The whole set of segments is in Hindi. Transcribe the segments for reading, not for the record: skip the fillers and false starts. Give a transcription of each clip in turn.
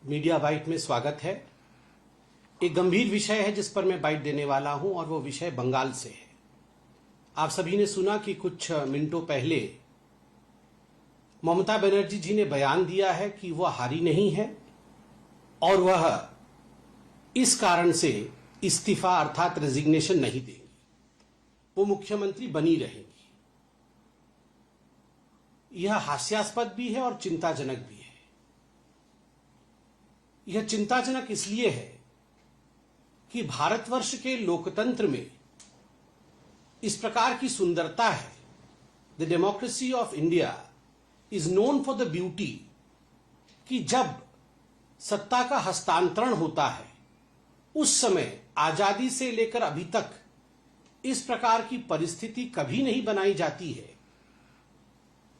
मीडिया बाइट में स्वागत है। एक गंभीर विषय है जिस पर मैं बाइट देने वाला हूं और वो विषय बंगाल से है। आप सभी ने सुना कि कुछ मिनटों पहले ममता बनर्जी जी ने बयान दिया है कि वह हारी नहीं है और वह इस कारण से इस्तीफा अर्थात रेजिग्नेशन नहीं देंगी, वो मुख्यमंत्री बनी रहेंगी। यह हास्यास्पद भी है और चिंताजनक भी है। यह चिंताजनक इसलिए है कि भारतवर्ष के लोकतंत्र में इस प्रकार की सुंदरता है। The democracy of India is known for the beauty कि जब सत्ता का हस्तांतरण होता है उस समय आजादी से लेकर अभी तक इस प्रकार की परिस्थिति कभी नहीं बनाई जाती है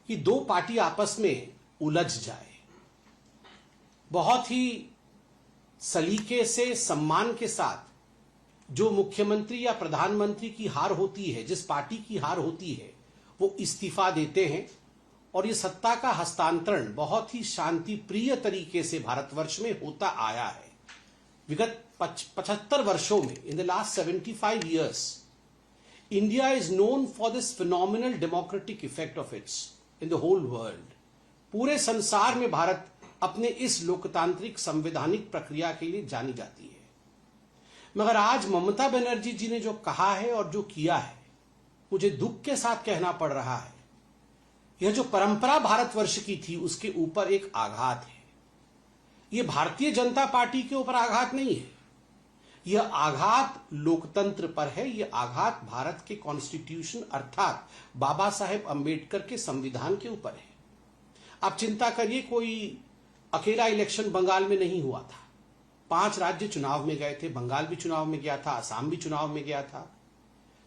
कि दो पार्टी आपस में उलझ जाए। बहुत ही सलीके से, सम्मान के साथ जो मुख्यमंत्री या प्रधानमंत्री की हार होती है, जिस पार्टी की हार होती है, वो इस्तीफा देते हैं और ये सत्ता का हस्तांतरण बहुत ही शांति प्रिय तरीके से भारतवर्ष में होता आया है। विगत 75 वर्षों में, in the last 75 years, India is known for this phenomenal democratic effect of its in the whole world. पूरे संसार में भारत अपने इस लोकतांत्रिक संवैधानिक प्रक्रिया के लिए जानी जाती है। मगर आज ममता बनर्जी जी ने जो कहा है और जो किया है, मुझे दुख के साथ कहना पड़ रहा है, यह जो परंपरा भारतवर्ष की थी उसके ऊपर एक आघात है। यह भारतीय जनता पार्टी के ऊपर आघात नहीं है, यह आघात लोकतंत्र पर है। यह आघात भारत के कॉन्स्टिट्यूशन अर्थात बाबा साहेब अंबेडकर के संविधान के ऊपर है। आप चिंता करिए, कोई अकेला इलेक्शन बंगाल में नहीं हुआ था। 5 राज्य चुनाव में गए थे। बंगाल भी चुनाव में गया था, असम भी चुनाव में गया था,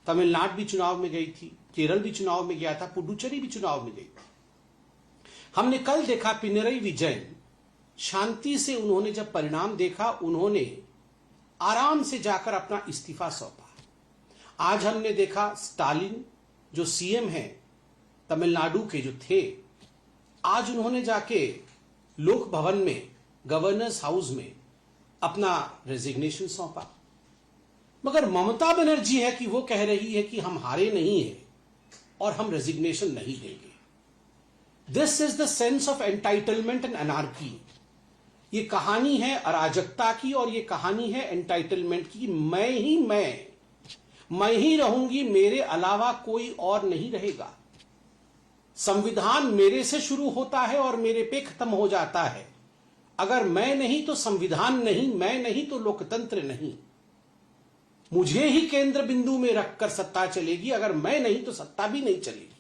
तमिलनाडु भी चुनाव में गई थी, केरल भी चुनाव में गया था, पुडुचेरी भी चुनाव में गई थी। हमने कल देखा पिनरई विजयन, शांति से उन्होंने जब परिणाम देखा, उन्होंने आराम से जाकर अपना इस्तीफा सौंपा। आज हमने देखा स्टालिन जो सीएम हैं तमिलनाडु के जो थे, आज उन्होंने जाके लोक भवन में, गवर्नर्स हाउस में अपना रेजिग्नेशन सौंपा। मगर ममता बनर्जी है कि वो कह रही है कि हम हारे नहीं हैं और हम रेजिग्नेशन नहीं देंगे। This is the sense of entitlement and anarchy. ये कहानी है अराजकता की और ये कहानी है एंटाइटलमेंट की। मैं ही रहूंगी, मेरे अलावा कोई और नहीं रहेगा। संविधान मेरे से शुरू होता है और मेरे पे खत्म हो जाता है। अगर मैं नहीं तो संविधान नहीं, मैं नहीं तो लोकतंत्र नहीं। मुझे ही केंद्र बिंदु में रखकर सत्ता चलेगी, अगर मैं नहीं तो सत्ता भी नहीं चलेगी।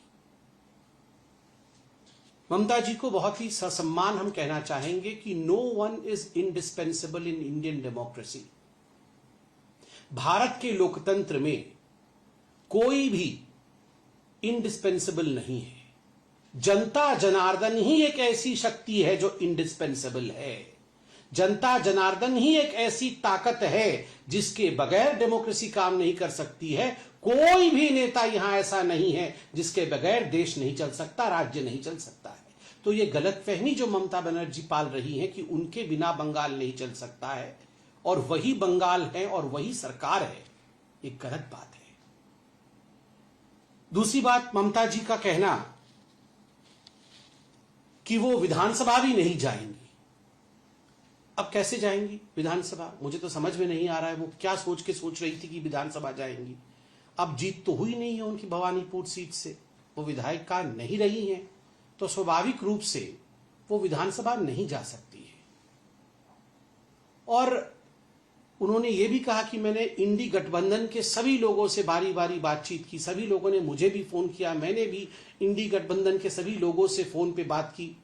ममता जी को बहुत ही ससम्मान हम कहना चाहेंगे कि no one is indispensable in Indian democracy. Bharat के लोकतंत्र में कोई भी इंडिस्पेंसिबल नहीं है। जनता जनार्दन ही एक ऐसी शक्ति है जो इंडिस्पेंसिबल है। जनता जनार्दन ही एक ऐसी ताकत है जिसके बगैर डेमोक्रेसी काम नहीं कर सकती है। कोई भी नेता यहां ऐसा नहीं है जिसके बगैर देश नहीं चल सकता, राज्य नहीं चल सकता है। तो यह गलतफहमी जो ममता बनर्जी पाल रही है कि उनके बिना बंगाल नहीं चल सकता है और वही बंगाल है और वही सरकार है, एक गलत बात है। दूसरी बात, ममता जी का कहना कि वो विधानसभा भी नहीं जाएंगी। अब कैसे जाएंगी विधानसभा? मुझे तो समझ में नहीं आ रहा है वो क्या सोच रही थी कि विधानसभा जाएंगी। अब जीत तो हुई नहीं है उनकी भवानीपुर सीट से, वो विधायिका नहीं रही हैं, तो स्वाभाविक रूप से वो विधानसभा नहीं जा सकती है। और उन्होंने ये भी कहा कि मैंने इंडी गठबंधन के सभी लोगों से बारी बारी बातचीत की। सभी लोगों ने मुझे भी फोन किया, मैंने भी इंडी गठबंधन के सभी लोगों से फोन पे बात की।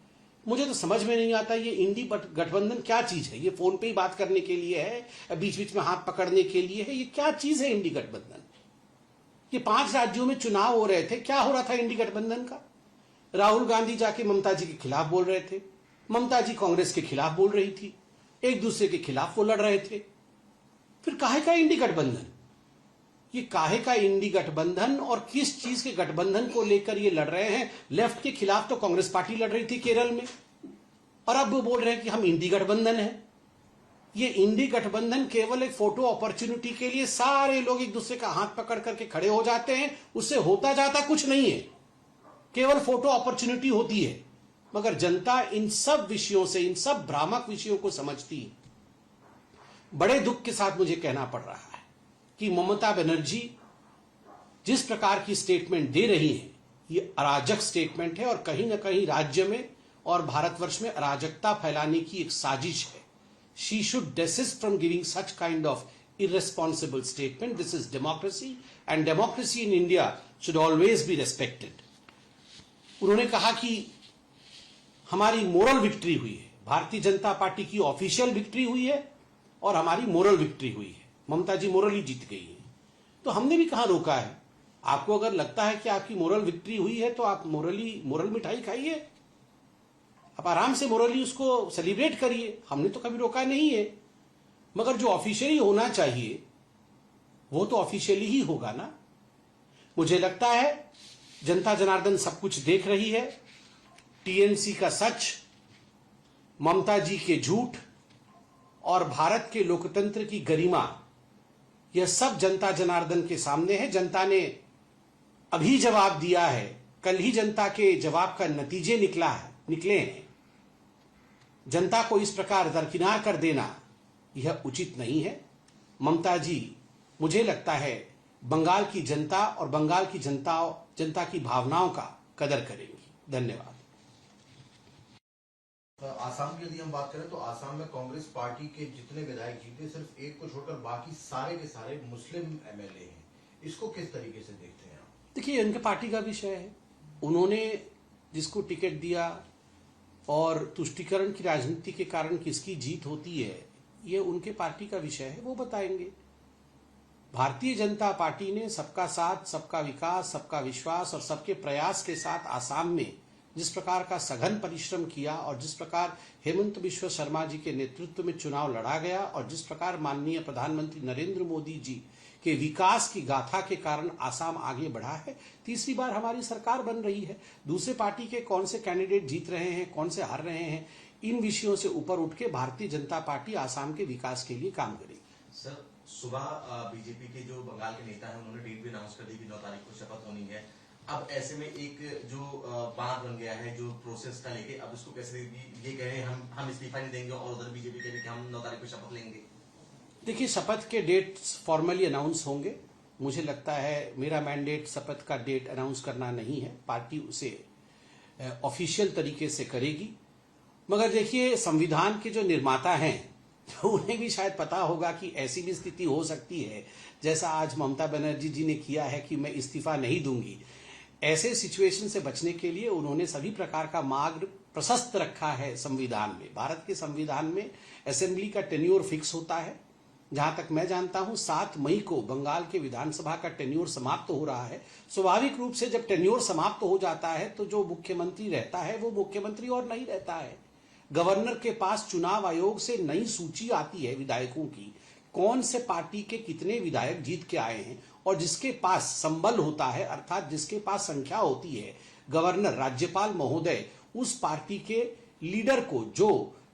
मुझे तो समझ में नहीं आता ये इंडी गठबंधन क्या चीज है। ये फोन पे ही बात करने के लिए है, बीच बीच में हाथ पकड़ने के लिए है, ये क्या चीज है इंडी गठबंधन? ये 5 राज्यों में चुनाव हो रहे थे, क्या हो रहा था इंडी गठबंधन का? राहुल गांधी जाके ममता जी के खिलाफ बोल रहे थे, ममता जी कांग्रेस के खिलाफ बोल रही थी, एक दूसरे के खिलाफ वो लड़ रहे थे। फिर काहे का इंडी गठबंधन? ये काहे का इंडी गठबंधन और किस चीज के गठबंधन को लेकर ये लड़ रहे हैं? लेफ्ट के खिलाफ तो कांग्रेस पार्टी लड़ रही थी केरल में, और अब वो बोल रहे हैं कि हम इंडी गठबंधन है। ये इंडी गठबंधन केवल एक फोटो अपॉर्चुनिटी के लिए सारे लोग एक दूसरे का हाथ पकड़ करके खड़े हो जाते हैं, उससे होता जाता कुछ नहीं है, केवल फोटो अपॉर्चुनिटी होती है। मगर जनता इन सब विषयों से, इन सब भ्रामक विषयों को समझती है। बड़े दुख के साथ मुझे कहना पड़ रहा है कि ममता बनर्जी जिस प्रकार की स्टेटमेंट दे रही है, ये अराजक स्टेटमेंट है और कहीं ना कहीं राज्य में और भारतवर्ष में अराजकता फैलाने की एक साजिश है। She should desist from giving such kind of irresponsible statement. This is democracy and democracy in India should always be respected. उन्होंने कहा कि हमारी मोरल विक्ट्री हुई है, भारतीय जनता पार्टी की ऑफिशियल विक्ट्री हुई है और हमारी मोरल विक्ट्री हुई है। ममता जी मोरली जीत गई है। तो हमने भी कहां रोका है? आपको अगर लगता है कि आपकी मोरल विक्ट्री हुई है तो आप मोरल मिठाई खाइए, आप आराम से मोरली उसको सेलिब्रेट करिए, हमने तो कभी रोका नहीं है। मगर जो ऑफिशियली होना चाहिए वो तो ऑफिशियली ही होगा ना। मुझे लगता है जनता जनार्दन सब कुछ देख रही है। टीएमसी का सच, ममता जी के झूठ और भारत के लोकतंत्र की गरिमा, यह सब जनता जनार्दन के सामने है। जनता ने अभी जवाब दिया है, कल ही जनता के जवाब का नतीजे निकले हैं। जनता को इस प्रकार दरकिनार कर देना यह उचित नहीं है। ममता जी, मुझे लगता है बंगाल की जनता और बंगाल की जनता की भावनाओं का कदर करेंगी। धन्यवाद। आसाम की यदि हम बात करें तो आसाम में कांग्रेस पार्टी के जितने विधायक जीते, सिर्फ एक को छोड़कर बाकी सारे के सारे मुस्लिम एमएलए हैं। इसको किस तरीके से देखते हैं आप? देखिए, उनके पार्टी का विषय है। उन्होंने जिसको टिकट दिया और तुष्टीकरण की राजनीति के कारण किसकी जीत होती है, ये उनके पार्टी का विषय है, वो बताएंगे। भारतीय जनता पार्टी ने सबका साथ, सबका विकास, सबका विश्वास और सबके प्रयास के साथ आसाम में जिस प्रकार का सघन परिश्रम किया और जिस प्रकार हेमंत बिश्व शर्मा जी के नेतृत्व में चुनाव लड़ा गया और जिस प्रकार माननीय प्रधानमंत्री नरेंद्र मोदी जी के विकास की गाथा के कारण आसाम आगे बढ़ा है। तीसरी बार हमारी सरकार बन रही है। दूसरे पार्टी के कौन से कैंडिडेट जीत रहे हैं, कौन से हार रहे हैं, इन विषयों से ऊपर उठ के भारतीय जनता पार्टी आसाम के विकास के लिए काम करेगी। सर, सुबह बीजेपी के जो बंगाल के नेता हैं उन्होंने डेट भी अनाउंस कर दी कि 9 तारीख को शपथ होनी है। अब ऐसे में एक जो बात बन गया है जो प्रोसेस का लेके, अब इसको कैसे ये कह रहे हैं हम इस्तीफा नहीं देंगे और उधर बीजेपी कह रही है कि हम 9 तारीख को शपथ लेंगे। देखिए, शपथ के डेट्स फॉर्मली अनाउंस होंगे। मुझे लगता है मेरा मैंडेट शपथ का डेट अनाउंस करना नहीं है, पार्टी उसे ऑफिशियल तरीके से करेगी। मगर देखिए, संविधान के जो निर्माता हैं तो उन्हें भी शायद पता होगा कि ऐसी भी स्थिति हो सकती है जैसा आज ममता बनर्जी जी ने किया है कि मैं इस्तीफा नहीं दूंगी। ऐसे सिचुएशन से बचने के लिए उन्होंने सभी प्रकार का मार्ग प्रशस्त रखा है संविधान में। भारत के संविधान में असेंबली का टेन्योर फिक्स होता है। जहां तक मैं जानता हूं 7 मई को बंगाल के विधानसभा का टेन्योर समाप्त हो रहा है। स्वाभाविक रूप से जब टेन्योर समाप्त हो जाता है तो जो मुख्यमंत्री रहता है वो मुख्यमंत्री और नहीं रहता है। गवर्नर के पास चुनाव आयोग से नई सूची आती है विधायकों की, कौन से पार्टी के कितने विधायक जीत के आए हैं, और जिसके पास संबल होता है अर्थात जिसके पास संख्या होती है, गवर्नर राज्यपाल महोदय उस पार्टी के लीडर को जो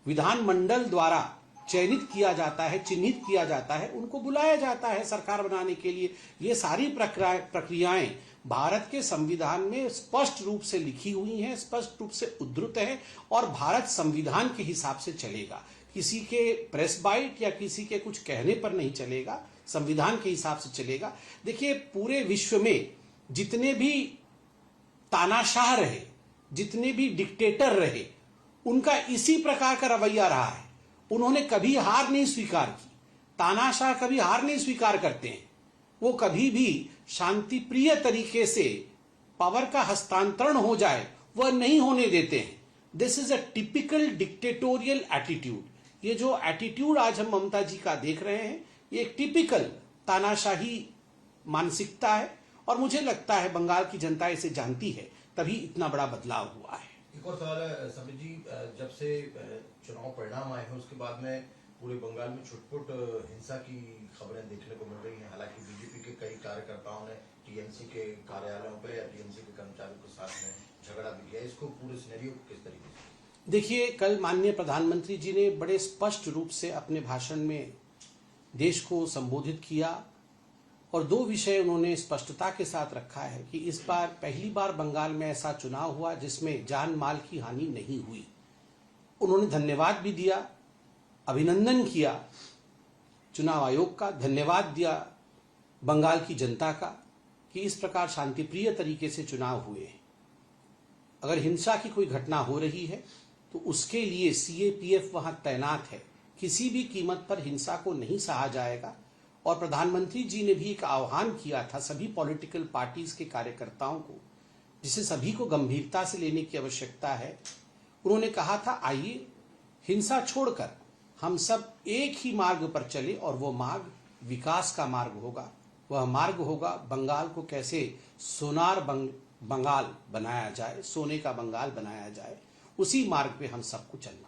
विधानमंडल द्वारा चयनित किया जाता है, चिन्हित किया जाता है, उनको बुलाया जाता है सरकार बनाने के लिए। ये सारी प्रक्रियाएं भारत के संविधान में स्पष्ट रूप से लिखी हुई हैं, स्पष्ट रूप से उद्धृत है और भारत संविधान के हिसाब से चलेगा। किसी के प्रेस बाइट या किसी के कुछ कहने पर नहीं चलेगा, संविधान के हिसाब से चलेगा। देखिए, पूरे विश्व में जितने भी तानाशाह रहे, जितने भी डिक्टेटर रहे, उनका इसी प्रकार का रवैया रहा है। उन्होंने कभी हार नहीं स्वीकार की। तानाशाह कभी हार नहीं स्वीकार करते हैं। वो कभी भी शांति प्रिय तरीके से पावर का हस्तांतरण हो जाए वह नहीं होने देते हैं। This is a typical dictatorial attitude. ये जो एटीट्यूड आज हम ममता जी का देख रहे हैं, ये एक टिपिकल तानाशाही मानसिकता है और मुझे लगता है बंगाल की जनता इसे जानती है, तभी इतना बड़ा बदलाव हुआ है। एक और सवाल है समीर जी, जब से चुनाव परिणाम आए हैं उसके बाद में पूरे बंगाल में छुटपुट हिंसा की खबरें देखने को मिल रही हैं। हालांकि बीजेपी के कई कार्यकर्ताओं ने टीएमसी के कार्यालयों पर या टीएमसी के कर्मचारियों के साथ में झगड़ा भी किया। इसको पूरे सिनेरियो किस तरीके से? देखिए, कल माननीय प्रधानमंत्री जी ने बड़े स्पष्ट रूप से अपने भाषण में देश को संबोधित किया और दो विषय उन्होंने स्पष्टता के साथ रखा है कि इस बार पहली बार बंगाल में ऐसा चुनाव हुआ जिसमें जान माल की हानि नहीं हुई। उन्होंने धन्यवाद भी दिया, अभिनंदन किया चुनाव आयोग का, धन्यवाद दिया बंगाल की जनता का कि इस प्रकार शांतिप्रिय तरीके से चुनाव हुए। अगर हिंसा की कोई घटना हो रही है तो उसके लिए सीएपीएफ वहां तैनात है। किसी भी कीमत पर हिंसा को नहीं सहा जाएगा। और प्रधानमंत्री जी ने भी एक आह्वान किया था सभी पॉलिटिकल पार्टीज के कार्यकर्ताओं को, जिसे सभी को गंभीरता से लेने की आवश्यकता है। उन्होंने कहा था, आइए हिंसा छोड़कर हम सब एक ही मार्ग पर चले और वो मार्ग विकास का मार्ग होगा। वह मार्ग होगा बंगाल को कैसे सोनार बंगाल बनाया जाए, सोने का बंगाल बनाया जाए। उसी मार्ग पे हम सबको चलना है।